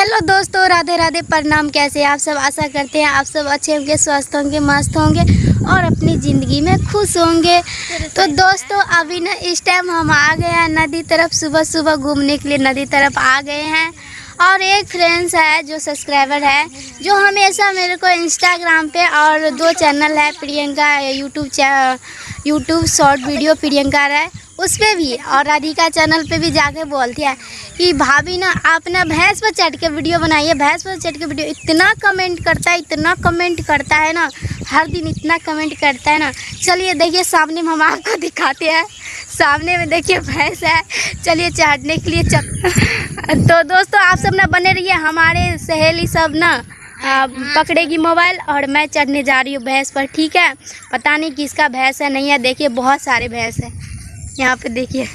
Hello दोस्तों, राधे राधे, प्रणाम। कैसे आप सब? आशा करते हैं आप सब अच्छे होंगे, स्वस्थ होंगे, मस्त होंगे और अपनी ज़िंदगी में खुश होंगे। तो दोस्तों अभी ना इस टाइम हम आ गए हैं नदी तरफ, सुबह सुबह घूमने के लिए नदी तरफ आ गए हैं। और एक फ्रेंड्स है जो सब्सक्राइबर है, जो हमेशा मेरे को इंस्टाग्राम पे और 2 चैनल है, Priyanka YouTube short video Priyanka है उस पर भी, और राधिका चैनल पे भी जाके बोलती है कि भाभी ना आप ना भैंस पर चढ़ के वीडियो बनाइए, भैंस पर चढ़ के वीडियो। इतना कमेंट करता है ना, हर दिन इतना कमेंट करता है ना। चलिए देखिए सामने में हम आपको दिखाते हैं, सामने में देखिए भैंस है। चलिए चढ़ने के लिए तो दोस्तों आप सब ना बने रहिए, हमारे सहेली सब ना पकड़ेगी मोबाइल और मैं चढ़ने जा रही हूँ भैंस पर, ठीक है। पता नहीं किसका भैंस है, नहीं है। देखिए बहुत सारे भैंस हैं यहाँ पे, देखिए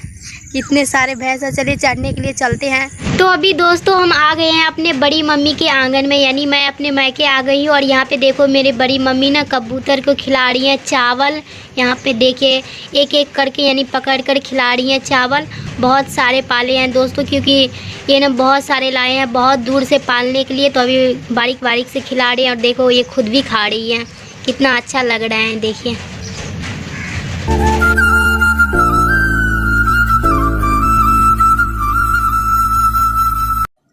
कितने सारे भैंस हैं। चलिए चढ़ने के लिए चलते हैं। तो अभी दोस्तों हम आ गए हैं अपने बड़ी मम्मी के आंगन में, यानी मैं अपने मायके आ गई हूँ। और यहाँ पे देखो मेरी बड़ी मम्मी ना कबूतर को खिला रही हैं चावल। यहाँ पे देखिए एक एक करके यानी पकड़ कर खिला रही हैं चावल। बहुत सारे पाले हैं दोस्तों, क्योंकि ये ना बहुत सारे लाए हैं बहुत दूर से पालने के लिए, तो अभी बारीक बारीक से खिला रही हैं। और देखो ये खुद भी खा रही हैं, कितना अच्छा लग रहा है देखिए।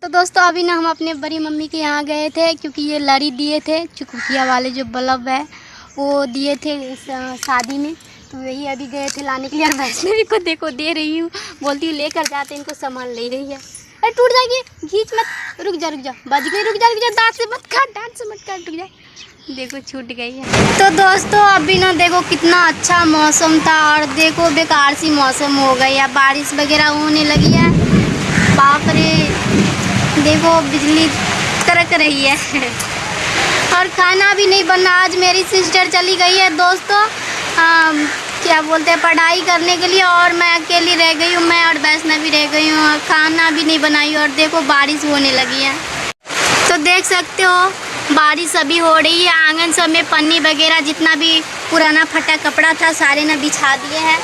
तो दोस्तों अभी ना हम अपने बड़ी मम्मी के यहाँ गए थे, क्योंकि ये लड़ी दिए थे, चुकभुकिया वाले जो बल्ब है वो दिए थे इस शादी में, तो वही अभी गए थे लाने के लिए। और वैष्णवी को देखो दे रही हूँ, बोलती हूँ लेकर जाते, इनको संभाल ले रही है। अरे टूट जाएगी, खींच मत, रुक जा बज गई, रुक जा दांत से मत काट, रुक जा। देखो छूट गई है। तो दोस्तों अभी ना देखो कितना अच्छा मौसम था, और देखो बेकार सी मौसम हो गई है, बारिश वगैरह होने लगी है। बाप रे, देखो बिजली कड़क रही है। और खाना भी नहीं बना, आज मेरी सिस्टर चली गई है दोस्तों क्या बोलते हैं पढ़ाई करने के लिए, और मैं अकेली रह गई हूँ, मैं और वैष्णवी रह गई हूँ, और खाना भी नहीं बनाई। और देखो बारिश होने लगी है, तो देख सकते हो बारिश अभी हो रही है। आंगन सब में पन्नी वगैरह जितना भी पुराना फटा कपड़ा था सारे ना बिछा दिए हैं।